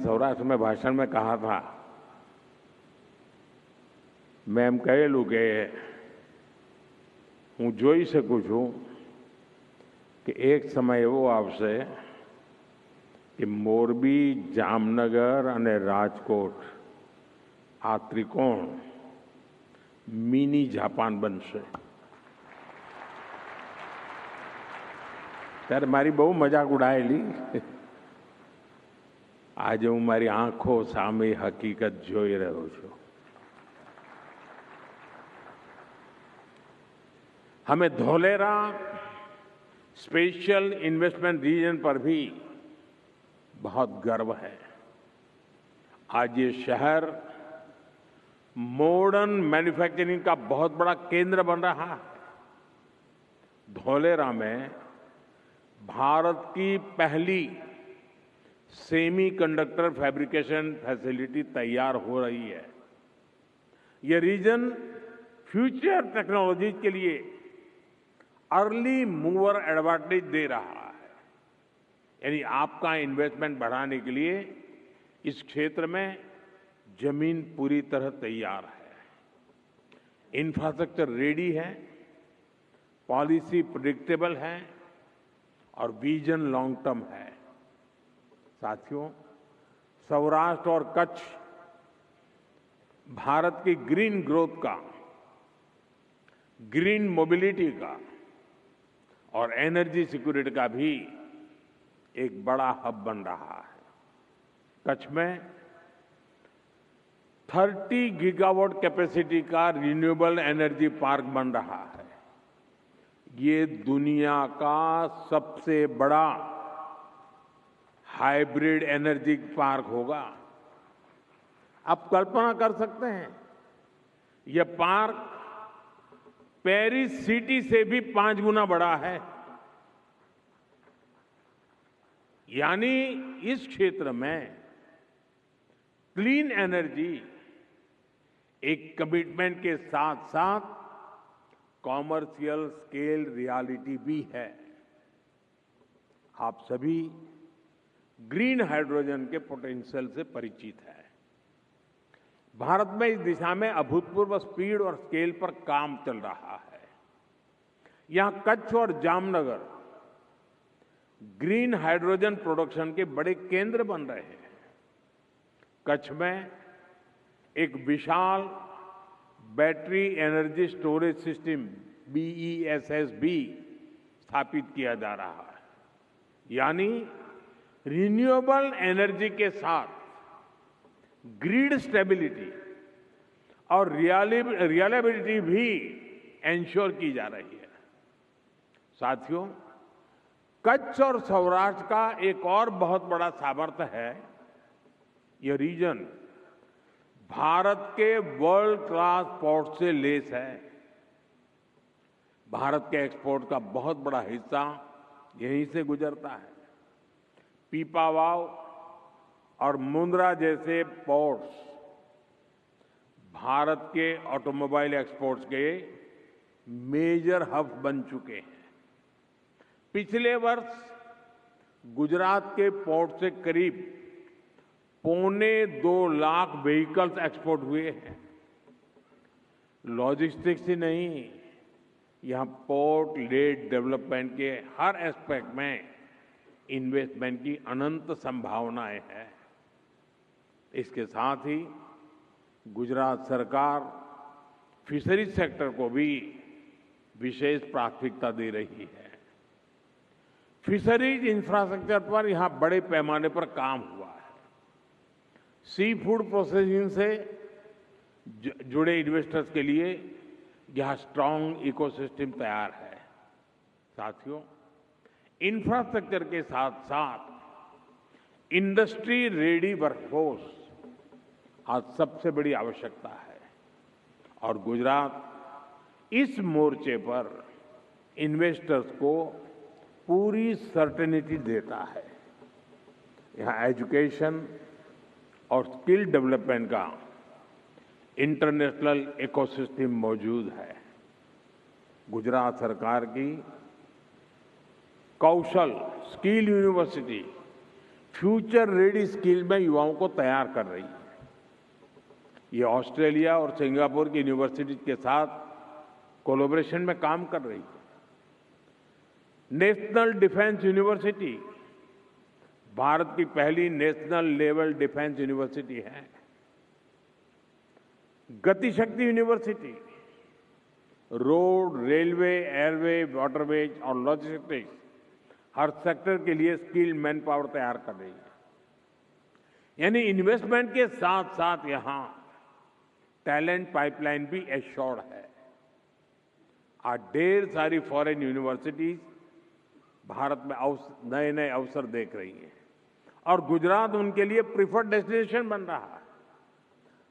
સૌરાષ્ટ્ર में भाषण में कहा था, मैं એમ કહેલું કે હું જોઈ શકું છું કે એક સમય એવો આવશે કે મોરબી, જામનગર અને રાજકોટ આ ત્રિકોણ મિની જાપાન બનશે. ત્યારે મારી બહુ મજાક ઉડાયેલી. આજે હું મારી આંખો સામે હકીકત જોઈ રહ્યો છું. हमें धोलेरा स्पेशल इन्वेस्टमेंट रीजन पर भी बहुत गर्व है. आज ये शहर मॉडर्न मैन्युफैक्चरिंग का बहुत बड़ा केंद्र बन रहा है. धोलेरा में भारत की पहली सेमीकंडक्टर फैब्रिकेशन फैसिलिटी तैयार हो रही है. ये रीजन फ्यूचर टेक्नोलॉजी के लिए अर्ली मूवर एडवांटेज दे रहा है. यानी आपका इन्वेस्टमेंट बढ़ाने के लिए इस क्षेत्र में जमीन पूरी तरह तैयार है. इंफ्रास्ट्रक्चर रेडी है, पॉलिसी प्रेडिक्टेबल है और विजन लॉन्ग टर्म है. साथियों, सौराष्ट्र और कच्छ भारत की ग्रीन ग्रोथ का, ग्रीन मोबिलिटी का और एनर्जी सिक्योरिटी का भी एक बड़ा हब बन रहा है. कच्छ में 30 गीगावाट कैपेसिटी का रिन्यूएबल एनर्जी पार्क बन रहा है. ये दुनिया का सबसे बड़ा हाइब्रिड एनर्जी पार्क होगा. आप कल्पना कर सकते हैं, यह पार्क पेरिस सिटी से भी 5 गुना बड़ा है. यानी इस क्षेत्र में क्लीन एनर्जी एक कमिटमेंट के साथ साथ कॉमर्शियल स्केल रियलिटी भी है. आप सभी ग्रीन हाइड्रोजन के पोटेंशियल से परिचित हैं. भारत में इस दिशा में अभूतपूर्व स्पीड और स्केल पर काम चल रहा है. यहां कच्छ और जामनगर ग्रीन हाइड्रोजन प्रोडक्शन के बड़े केंद्र बन रहे हैं. कच्छ में एक विशाल battery energy storage system BESS भी स्थापित किया जा रहा है. यानी रिन्यूएबल एनर्जी के साथ ग्रिड स्टेबिलिटी और रिलायबिलिटी भी एंश्योर की जा रही है. साथियों, कच्छ और सौराष्ट्र का एक और बहुत बड़ा सामर्थ्य है, यह रीजन भारत के वर्ल्ड क्लास पोर्ट से लेस है. भारत के एक्सपोर्ट का बहुत बड़ा हिस्सा यहीं से गुजरता है. पीपावाव और मुंद्रा जैसे पोर्ट्स भारत के ऑटोमोबाइल एक्सपोर्ट्स के मेजर हब बन चुके हैं. पिछले वर्ष गुजरात के पोर्ट से करीब 2.25 लाख व्हीकल्स एक्सपोर्ट हुए हैं. लॉजिस्टिक्स ही नहीं, यहां पोर्ट लेड डेवलपमेंट के हर एस्पेक्ट में इन्वेस्टमेंट की अनंत संभावनाएं हैं. इसके साथ ही गुजरात सरकार फिशरीज सेक्टर को भी विशेष प्राथमिकता दे रही है. फिशरीज इंफ्रास्ट्रक्चर पर यहां बड़े पैमाने पर काम हुआ है. सी फूड प्रोसेसिंग से जुड़े इन्वेस्टर्स के लिए यहां स्ट्रांग इकोसिस्टम तैयार है. साथियों, इंफ्रास्ट्रक्चर के साथ साथ इंडस्ट्री रेडी वर्कफोर्स आज सबसे बड़ी आवश्यकता है. और गुजरात इस मोर्चे पर इन्वेस्टर्स को पूरी सर्टेनिटी देता है. यहाँ एजुकेशन और स्किल डेवलपमेंट का इंटरनेशनल इकोसिस्टम मौजूद है. गुजरात सरकार की Kaushal skill university future ready skill में युवाओं को तैयार कर रही है। ये ऑस्ट्रेलिया और सिंगापुर की यूनिवर्सिटी के साथ कोलैबोरेशन में काम कर रही है। नेशनल डिफेंस यूनिवर्सिटी भारत की पहली नेशनल लेवल डिफेंस यूनिवर्सिटी है। Gatishakti university road, railway, airway, waterways और लॉजिस्टिक्स हर सेक्टर के लिए स्किल्ड मैन पावर तैयार कर रही है। यानी इन्वेस्टमेंट के साथ साथ यहां टैलेंट पाइपलाइन भी एश्योर्ड है। आज ढेर सारी फॉरेन यूनिवर्सिटीज भारत में नए नए अवसर देख रही हैं और गुजरात उनके लिए प्रीफर्ड डेस्टिनेशन बन रहा है।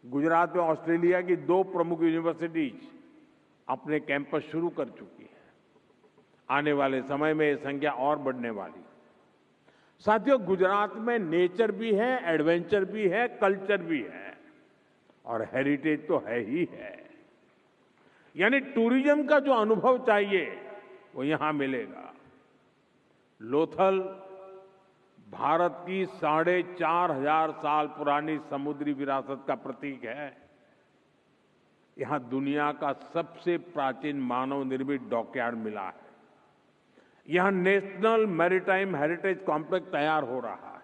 गुजरात में ऑस्ट्रेलिया की 2 प्रमुख यूनिवर्सिटीज अपने कैंपस शुरू कर चुकी है। आने वाले समय में ये संख्या और बढ़ने वाली। साथियों, गुजरात में नेचर भी है, एडवेंचर भी है, कल्चर भी है और हेरिटेज तो है ही है। यानी टूरिज्म का जो अनुभव चाहिए वो यहां मिलेगा। लोथल भारत की 4,500 साल पुरानी समुद्री विरासत का प्रतीक है। यहां दुनिया का सबसे प्राचीन मानव निर्मित डॉकयार्ड मिला है। यहां नेशनल मैरीटाइम हेरिटेज कॉम्प्लेक्स तैयार हो रहा है।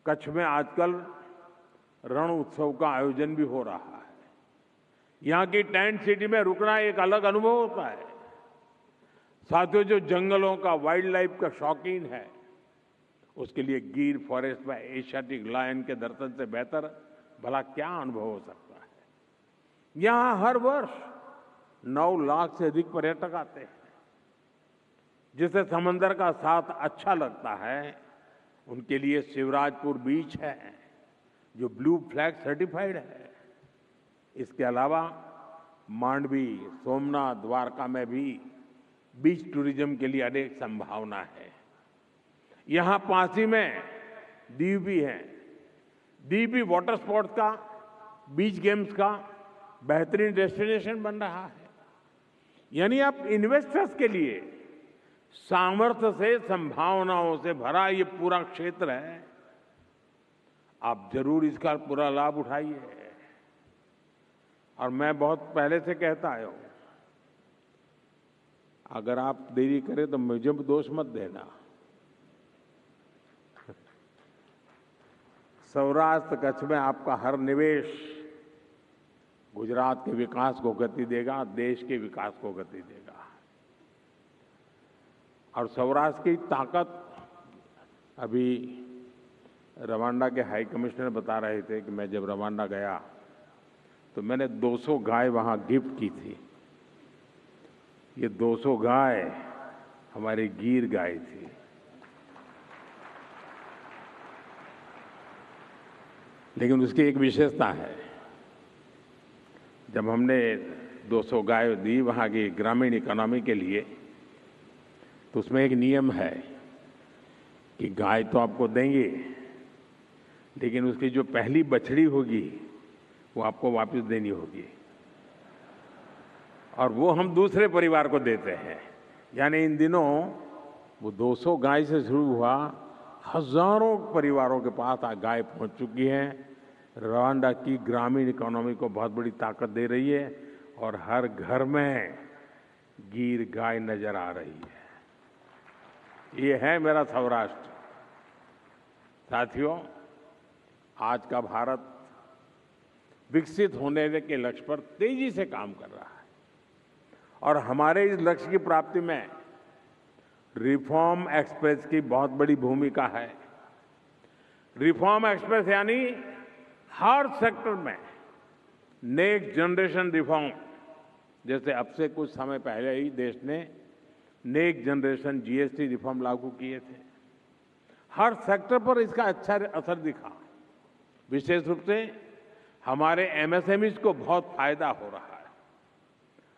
कच्छ में आजकल रण उत्सव का आयोजन भी हो रहा है। यहां की टेंट सिटी में रुकना एक अलग अनुभव होता है। साथियों, जो जंगलों का, वाइल्ड लाइफ का शौकीन है उसके लिए गिर फॉरेस्ट में एशियाटिक लायन के दर्शन से बेहतर भला क्या अनुभव हो सकता है। यहां हर वर्ष 9 लाख से अधिक पर्यटक आते हैं। जिसे समंदर का साथ अच्छा लगता है उनके लिए शिवराजपुर बीच है जो ब्लू फ्लैग सर्टिफाइड है। इसके अलावा मांडवी, सोमनाथ, द्वारका में भी बीच टूरिज्म के लिए अनेक संभावना है। यहां पासी में दीव भी है। दीव भी वाटर स्पोर्ट्स का, बीच गेम्स का बेहतरीन डेस्टिनेशन बन रहा है। यानी आप इन्वेस्टर्स के लिए सामर्थ्य से, संभावनाओं से भरा ये पूरा क्षेत्र है। आप जरूर इसका पूरा लाभ उठाइए। और मैं बहुत पहले से कहता आया हूं, अगर आप देरी करें तो मुझे दोष मत देना। सौराष्ट्र कच्छ में आपका हर निवेश गुजरात के विकास को गति देगा, देश के विकास को गति देगा। और सौराष्ट्र की ताकत, अभी रवांडा के हाई कमिश्नर बता रहे थे कि मैं जब रवांडा गया तो मैंने 200 गाय वहां गिफ्ट की थी। ये 200 गाय हमारी गिर गाय थी। लेकिन उसकी एक विशेषता है, जब हमने 200 गाय दी वहां की ग्रामीण इकोनॉमी के लिए, तो उसमें एक नियम है कि गाय तो आपको देंगे, लेकिन उसकी जो पहली बछड़ी होगी वो आपको वापस देनी होगी और वो हम दूसरे परिवार को देते हैं। यानी इन दिनों वो 200 गाय से शुरू हुआ, हजारों परिवारों के पास आज गाय पहुंच चुकी है। रवांडा की ग्रामीण इकोनॉमी को बहुत बड़ी ताकत दे रही है और हर घर में गिर गाय नजर आ रही है। ये है मेरा सौराष्ट्र। साथियों, आज का भारत विकसित होने के लक्ष्य पर तेजी से काम कर रहा है और हमारे इस लक्ष्य की प्राप्ति में रिफॉर्म एक्सप्रेस की बहुत बड़ी भूमिका है। रिफॉर्म एक्सप्रेस यानी हर सेक्टर में नेक्स्ट जनरेशन रिफॉर्म। जैसे अब से कुछ समय पहले ही देश ने नेक्स्ट जनरेशन जीएसटी रिफॉर्म लागू किए थे। हर सेक्टर पर इसका अच्छा असर दिखा। विशेष रूप से हमारे एमएसएमईज को बहुत फायदा हो रहा है।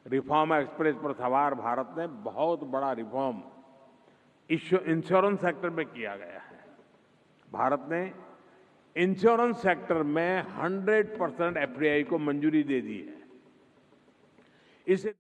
रिफॉर्म एक्सप्रेस पर सवार भारत ने बहुत बड़ा रिफॉर्म इंश्योरेंस सेक्टर में किया गया है। भारत ने इंश्योरेंस सेक्टर में 100% एफडीआई को मंजूरी दे दी है। इसे